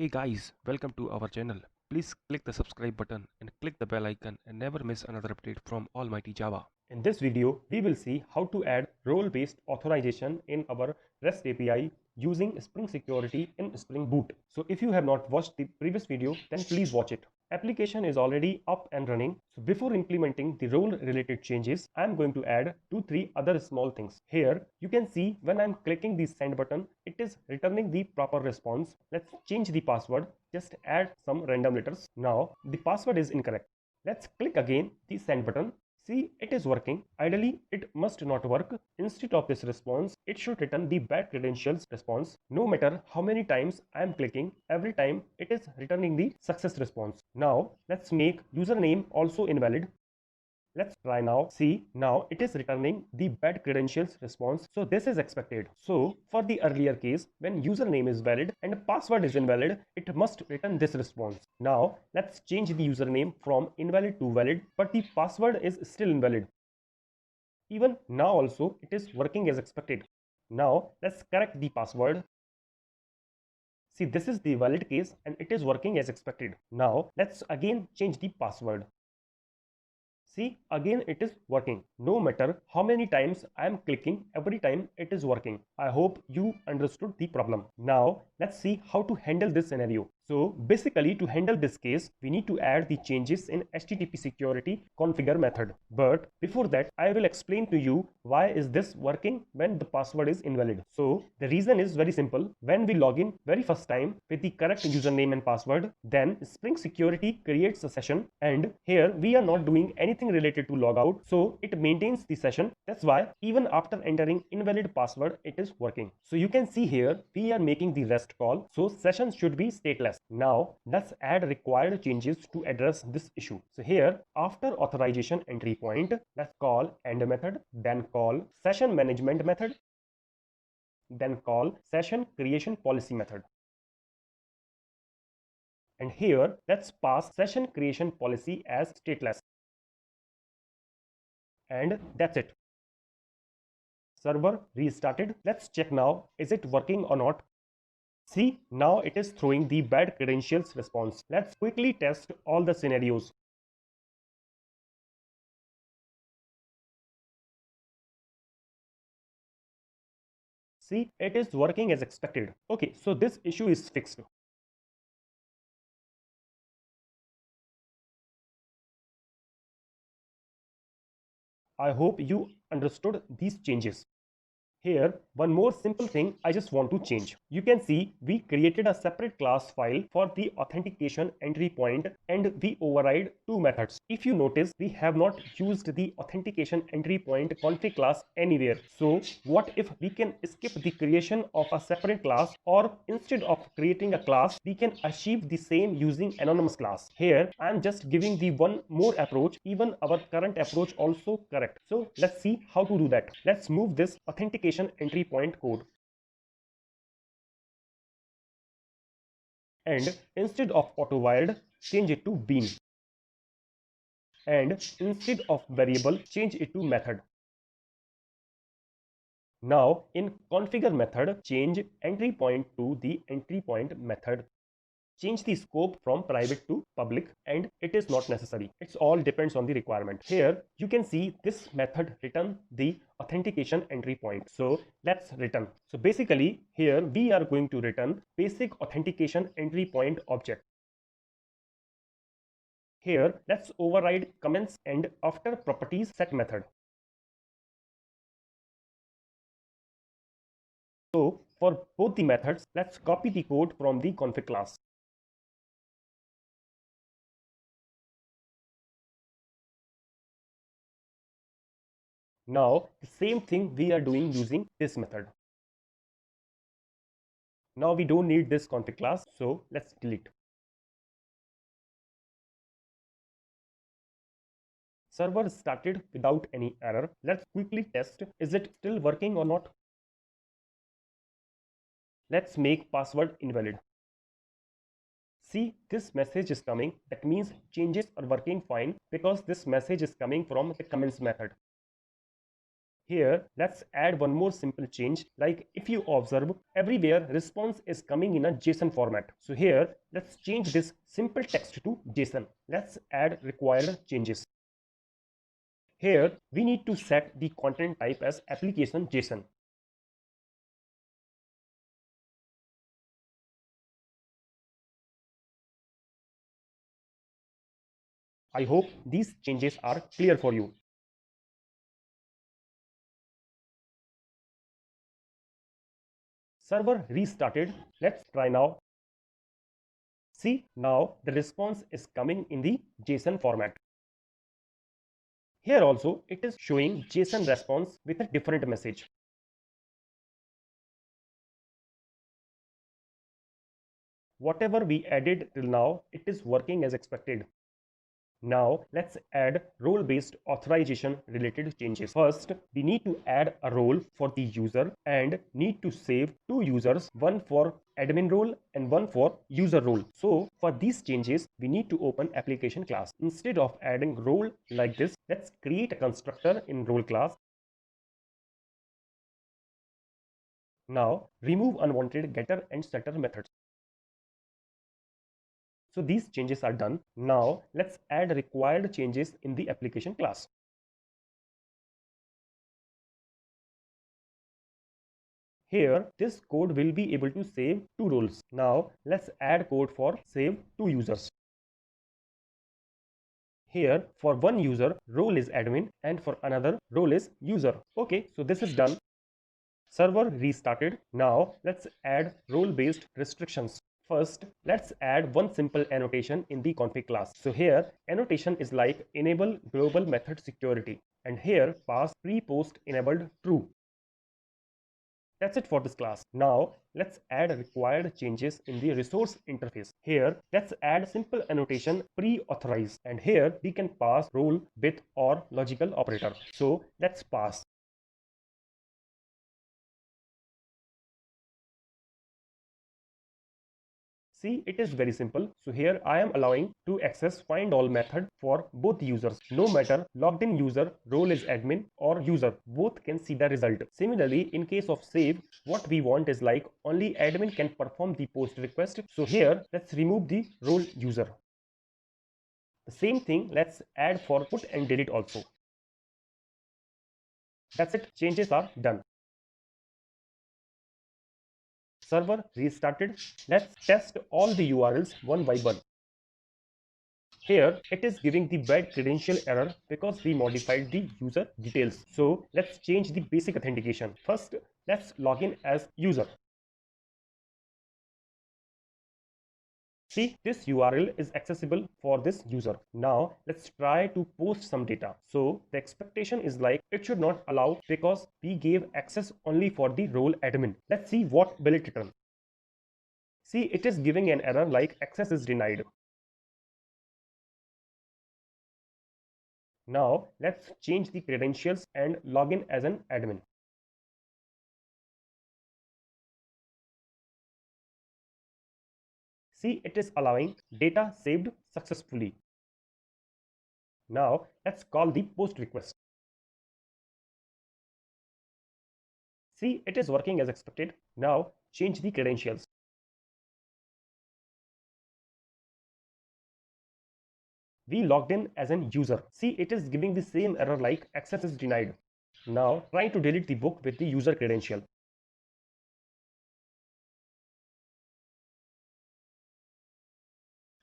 Hey guys, welcome to our channel. Please click the subscribe button and click the bell icon and never miss another update from Almighty Java. In this video, we will see how to add role-based authorization in our REST API using Spring Security in Spring Boot. So if you have not watched the previous video, then please watch it. Application is already up and running. So before implementing the role-related changes, I am going to add 2-3 other small things. Here, you can see when I am clicking the send button, it is returning the proper response. Let's change the password. Just add some random letters. Now, the password is incorrect. Let's click again the send button. See, it is working. Ideally, it must not work. Instead of this response, it should return the bad credentials response. No matter how many times I am clicking, every time it is returning the success response. Now, let's make username also invalid. Let's try now. See, now it is returning the bad credentials response. So this is expected. So for the earlier case, when username is valid and password is invalid, it must return this response. Now let's change the username from invalid to valid, but the password is still invalid. Even now also it is working as expected. Now let's correct the password. See, this is the valid case and it is working as expected. Now let's again change the password. See, again it is working. No matter how many times I am clicking, every time it is working. I hope you understood the problem. Now let's see how to handle this scenario. So basically, to handle this case, we need to add the changes in HTTP security configure method. But before that, I will explain to you why is this working when the password is invalid. So the reason is very simple. When we log in very first time with the correct username and password, then Spring Security creates a session, and here we are not doing anything related to logout, so it maintains the session. That's why even after entering invalid password, it is working. So you can see here we are making the REST call, so session should be stateless. Now let's add required changes to address this issue. So here, after authorization entry point, let's call end method, then call session management method, then call session creation policy method. And here let's pass session creation policy as stateless. And that's it. Server restarted. Let's check now, is it working or not? See, now it is throwing the bad credentials response. Let's quickly test all the scenarios. See, it is working as expected. Okay, so this issue is fixed. I hope you understood these changes. Here, one more simple thing I just want to change. You can see we created a separate class file for the authentication entry point and we override two methods. If you notice, we have not used the authentication entry point config class anywhere. So what if we can skip the creation of a separate class, or instead of creating a class, we can achieve the same using anonymous class. Here, I am just giving the one more approach, even our current approach also correct. So let's see how to do that. Let's move this authentication entry point code, and instead of auto-wired, change it to bean, and instead of variable, change it to method. Now in configure method, change entry point to the entry point method. Change the scope from private to public, and it is not necessary. It's all depends on the requirement. Here you can see this method return the authentication entry point. So let's return. So basically here we are going to return basic authentication entry point object. Here let's override comments and after properties set method. So for both the methods, let's copy the code from the config class. Now the same thing we are doing using this method. Now we don't need this config class, so let's delete. Server started without any error. Let's quickly test, is it still working or not? Let's make password invalid. See, this message is coming. That means changes are working fine because this message is coming from the comments method. Here, let's add one more simple change. Like if you observe, everywhere response is coming in a JSON format. So here, let's change this simple text to JSON. Let's add required changes. Here, we need to set the content type as application JSON. I hope these changes are clear for you. Server restarted. Let's try now. See, now the response is coming in the JSON format. Here also, it is showing JSON response with a different message. Whatever we added till now, it is working as expected. Now let's add role-based authorization related changes. First, we need to add a role for the user and need to save two users, one for admin role and one for user role. So for these changes, we need to open application class. Instead of adding role like this, let's create a constructor in role class. Now remove unwanted getter and setter methods. So these changes are done. Now let's add required changes in the application class. Here, this code will be able to save two roles. Now let's add code for save two users. Here, for one user, role is admin and for another, role is user. Okay, so this is done. Server restarted. Now let's add role-based restrictions. First, let's add one simple annotation in the config class. So here, annotation is like enable global method security, and here pass pre-post enabled true. That's it for this class. Now let's add required changes in the resource interface. Here, let's add simple annotation pre-authorize, and here we can pass role with or logical operator. So let's pass. See, it is very simple. So here I am allowing to access find all method for both users. No matter logged in user, role is admin or user, both can see the result. Similarly, in case of save, what we want is like only admin can perform the post request. So here, let's remove the role user. The same thing, let's add for put and delete also. That's it, changes are done. Server restarted. Let's test all the URLs one by one. Here, it is giving the bad credential error because we modified the user details. So let's change the basic authentication. First, let's log in as user. See, this URL is accessible for this user. Now, let's try to post some data. So the expectation is like it should not allow because we gave access only for the role admin. Let's see what will it return. See, it is giving an error like access is denied. Now let's change the credentials and log in as an admin. See, it is allowing data saved successfully. Now let's call the post request. See, it is working as expected. Now change the credentials. We logged in as an user. See, it is giving the same error like access is denied. Now try to delete the book with the user credential.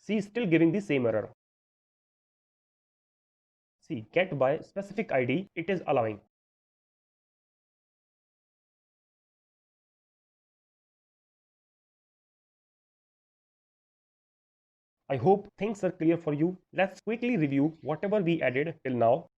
See, still giving the same error. See, get by specific ID, it is allowing. I hope things are clear for you. Let's quickly review whatever we added till now.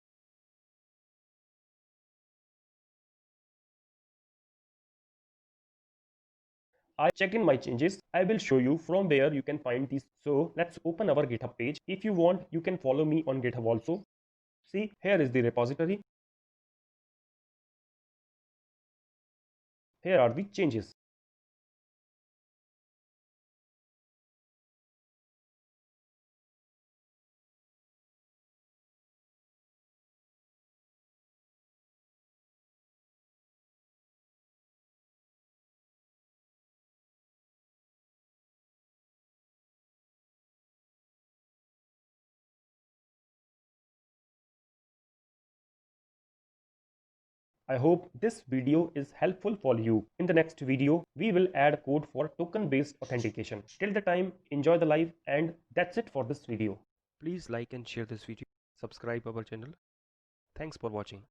I checked in my changes. I will show you from where you can find these. So let's open our GitHub page. If you want, you can follow me on GitHub also. See, here is the repository. Here are the changes. I hope this video is helpful for you. In the next video, we will add code for token-based authentication. Till the time, enjoy the live, and that's it for this video. Please like and share this video. Subscribe our channel. Thanks for watching.